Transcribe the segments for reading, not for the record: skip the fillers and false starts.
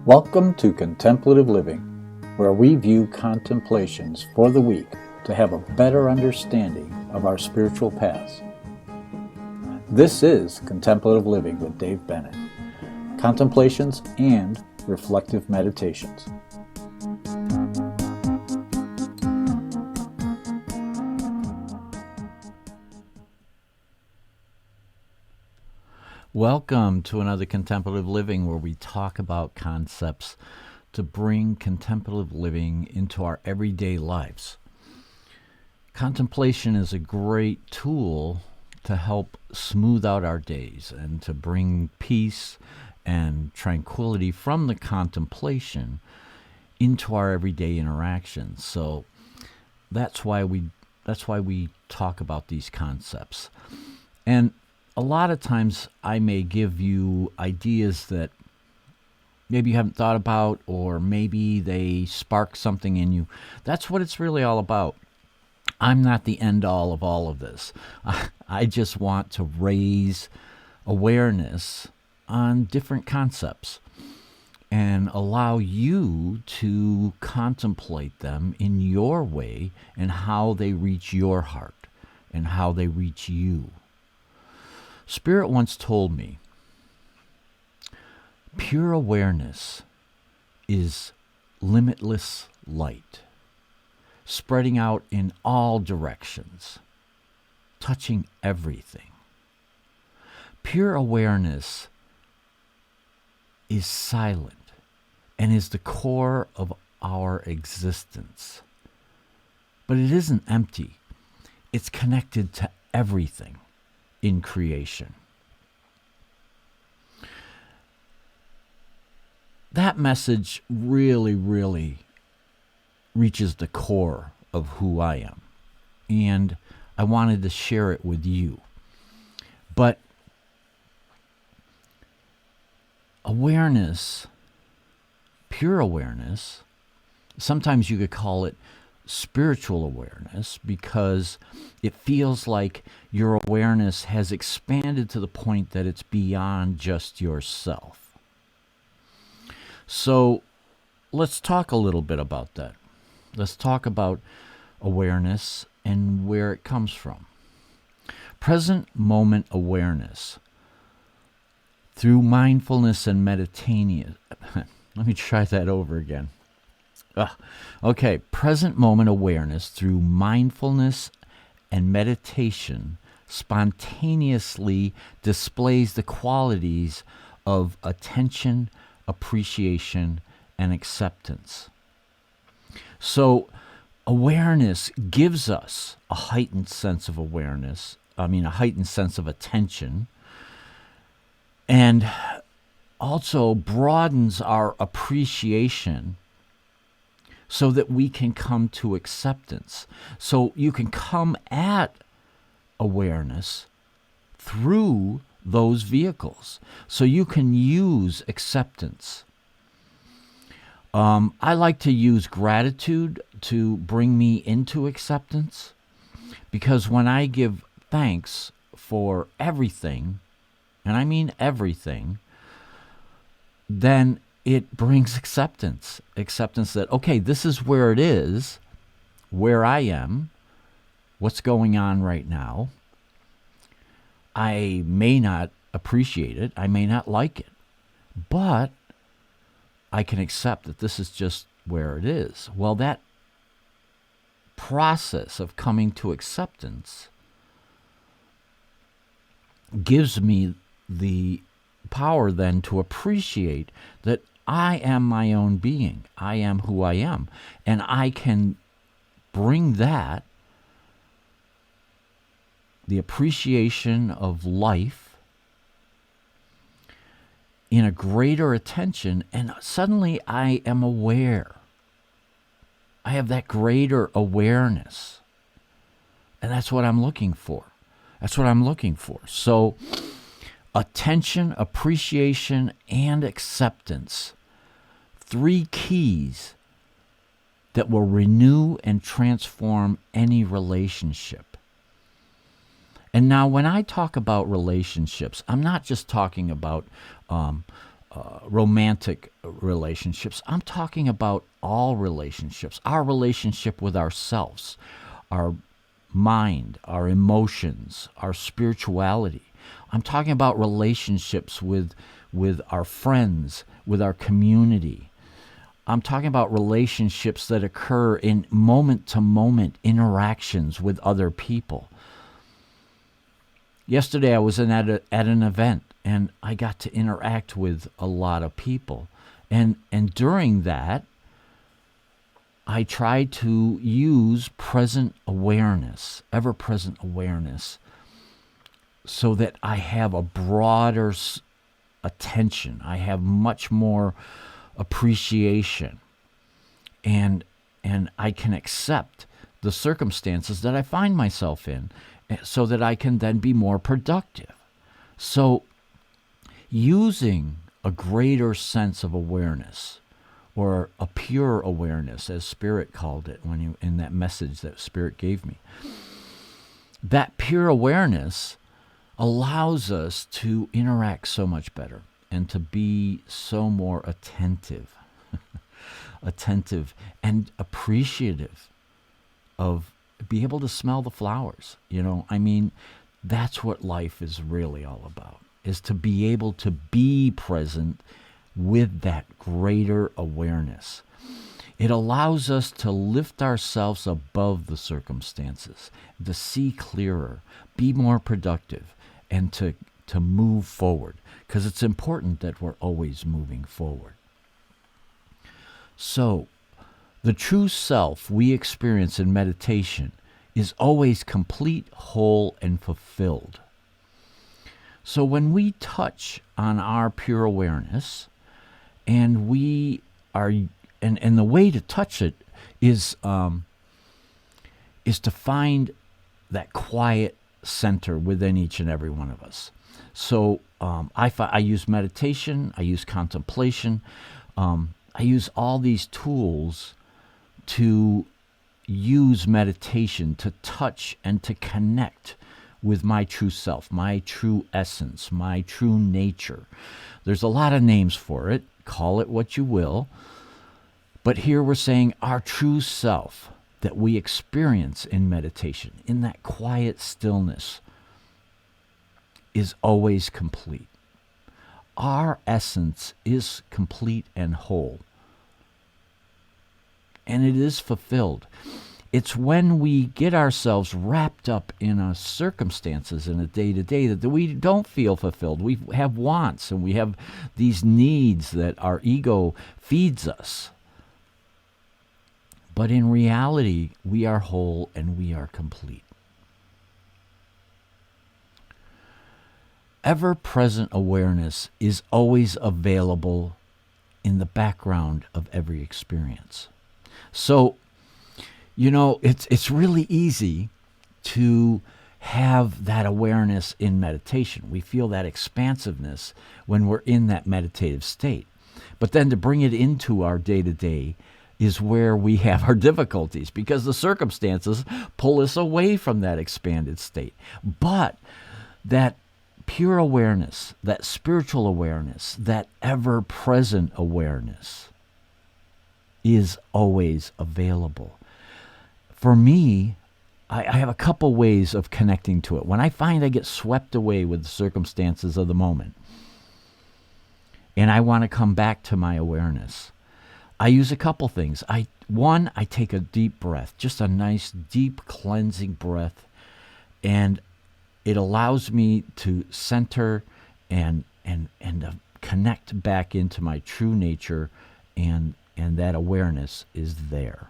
Welcome to Contemplative Living, where we view contemplations for the week to have a better understanding of our spiritual paths. This is Contemplative Living with Dave Bennett, contemplations and reflective meditations. Welcome to another Contemplative Living where we talk about concepts to bring contemplative living into our everyday lives. Contemplation is a great tool to help smooth out our days and to bring peace and tranquility from the contemplation into our everyday interactions. So that's why we talk about these concepts. And a lot of times I may give you ideas that maybe you haven't thought about, or maybe they spark something in you. That's what it's really all about. I'm not the end all of all of this. I just want to raise awareness on different concepts and allow you to contemplate them in your way and how they reach your heart and how they reach you. Spirit once told me, pure awareness is limitless light, spreading out in all directions, touching everything. Pure awareness is silent and is the core of our existence. But it isn't empty. It's connected to everything in creation. That message really, really reaches the core of who I am. And I wanted to share it with you. But awareness, pure awareness, sometimes you could call it spiritual awareness, because it feels like your awareness has expanded to the point that it's beyond just yourself. So let's talk a little bit about that. Let's talk about awareness and where it comes from. Present moment awareness through mindfulness and meditation. Let me try that over again. Okay, present moment awareness through mindfulness and meditation spontaneously displays the qualities of attention, appreciation, and acceptance. So awareness gives us a heightened sense of awareness, a heightened sense of attention, and also broadens our appreciation so that we can come to acceptance. So you can come at awareness through those vehicles. So you can use acceptance. I like to use gratitude to bring me into acceptance, because when I give thanks for everything, and I mean everything, then it brings acceptance that, okay, this is where it is, where I am, what's going on right now. I may not appreciate it, I may not like it, but I can accept that this is just where it is. Well, that process of coming to acceptance gives me the power then to appreciate that I am my own being. I am who I am. And I can bring that, the appreciation of life, in a greater attention, and suddenly I am aware. I have that greater awareness. And that's what I'm looking for. So attention, appreciation, and acceptance. 3 keys that will renew and transform any relationship. And now when I talk about relationships, I'm not just talking about romantic relationships. I'm talking about all relationships, our relationship with ourselves, our mind, our emotions, our spirituality. I'm talking about relationships with our friends, with our community. I'm talking about relationships that occur in moment-to-moment interactions with other people. Yesterday I was at an event, and I got to interact with a lot of people. And during that, I tried to use present awareness, ever-present awareness, so that I have a broader attention. I have much more appreciation, and I can accept the circumstances that I find myself in, so that I can then be more productive. So using a greater sense of awareness, or a pure awareness, as Spirit called it in that message that Spirit gave me, that pure awareness allows us to interact so much better and to be so more attentive, and appreciative of be able to smell the flowers. That's what life is really all about, is to be able to be present with that greater awareness. It allows us to lift ourselves above the circumstances, to see clearer, be more productive, and to move forward, because it's important that we're always moving forward. So, the true self we experience in meditation is always complete, whole, and fulfilled. So when we touch on our pure awareness, and we are, and the way to touch it is to find that quiet center within each and every one of us. So I use meditation, I use contemplation, I use all these tools to use meditation to touch and to connect with my true self, my true essence, my true nature. There's a lot of names for it. Call it what you will. But here we're saying our true self that we experience in meditation, in that quiet stillness, is always complete. Our essence is complete and whole. And it is fulfilled. It's when we get ourselves wrapped up in our circumstances in a day-to-day that we don't feel fulfilled. We have wants and we have these needs that our ego feeds us. But in reality, we are whole and we are complete. Ever-present awareness is always available in the background of every experience. So, it's really easy to have that awareness in meditation. We feel that expansiveness when we're in that meditative state. But then to bring it into our day-to-day is where we have our difficulties, because the circumstances pull us away from that expanded state. But that pure awareness, that spiritual awareness, that ever-present awareness is always available. For me, I have a couple ways of connecting to it. When I find I get swept away with the circumstances of the moment, and I want to come back to my awareness, I use a couple things. I take a deep breath, just a nice, deep, cleansing breath, and it allows me to center and connect back into my true nature, and that awareness is there.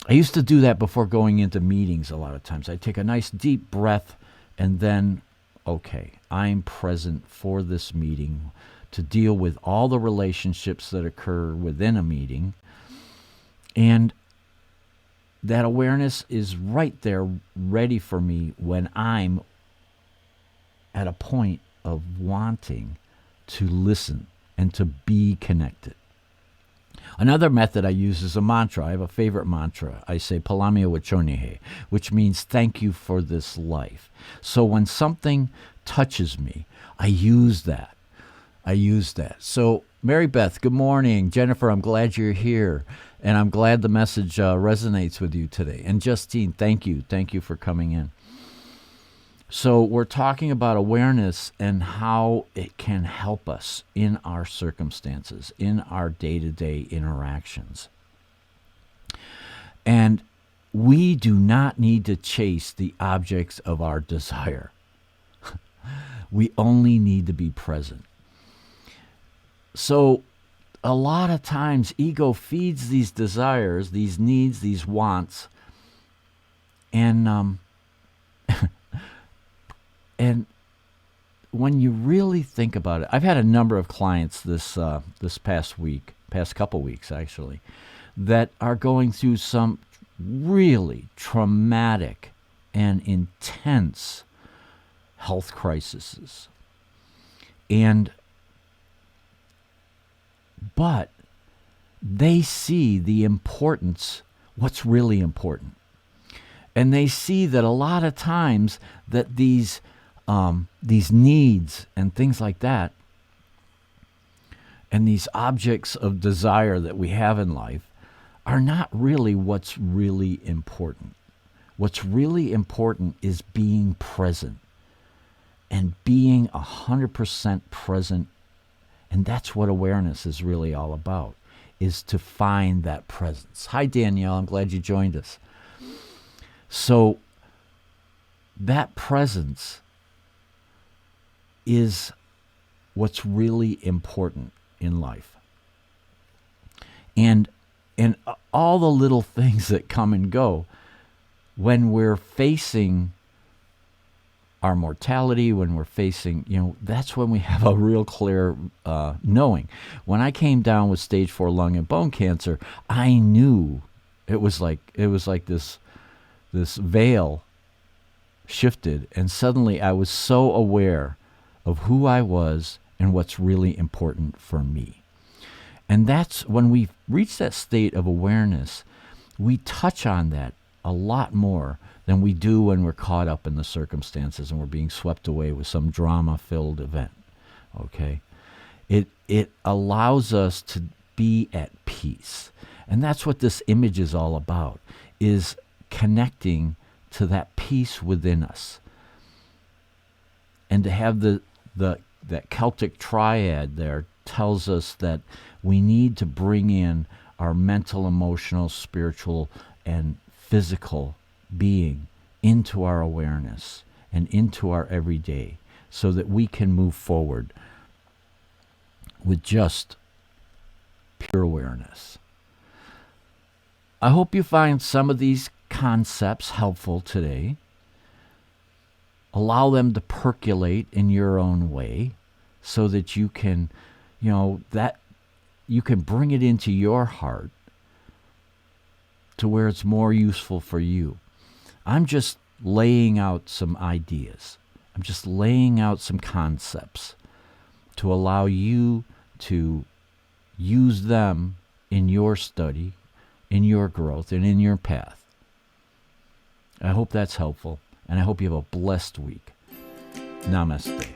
I used to do that before going into meetings a lot of times. I'd take a nice deep breath and then, okay, I'm present for this meeting to deal with all the relationships that occur within a meeting. And that awareness is right there ready for me when I'm at a point of wanting to listen and to be connected. Another method I use is a mantra. I have a favorite mantra. I say Palamia Wachonyehe, which means thank you for this life. So when something touches me, I use that. I use that. So, Mary Beth, good morning. Jennifer, I'm glad you're here. And I'm glad the message resonates with you today. And Justine, thank you. Thank you for coming in. So we're talking about awareness and how it can help us in our circumstances, in our day-to-day interactions. And we do not need to chase the objects of our desire. We only need to be present. So a lot of times ego feeds these desires, these needs, these wants, and and when you really think about it, I've had a number of clients this past couple weeks actually, that are going through some really traumatic and intense health crises. But they see the importance, what's really important. And they see that a lot of times that these needs and things like that, and these objects of desire that we have in life, are not really what's really important. What's really important is being present and being 100% present. And that's what awareness is really all about, is to find that presence. Hi, Danielle. I'm glad you joined us. So that presence is what's really important in life. And all the little things that come and go when we're facing our mortality, when we're facing, that's when we have a real clear knowing. When I came down with stage 4 lung and bone cancer, I knew it was like this veil shifted, and suddenly I was so aware of who I was and what's really important for me. And that's when we reach that state of awareness, we touch on that a lot more than we do when we're caught up in the circumstances and we're being swept away with some drama-filled event. Okay? It allows us to be at peace. And that's what this image is all about, is connecting to that peace within us. And to have that Celtic triad there tells us that we need to bring in our mental, emotional, spiritual, and physical being into our awareness and into our everyday, so that we can move forward with just pure awareness. I hope you find some of these concepts helpful today. Allow them to percolate in your own way so that you can, that you can bring it into your heart to where it's more useful for you. I'm just laying out some ideas. I'm just laying out some concepts to allow you to use them in your study, in your growth, and in your path. I hope that's helpful, and I hope you have a blessed week. Namaste.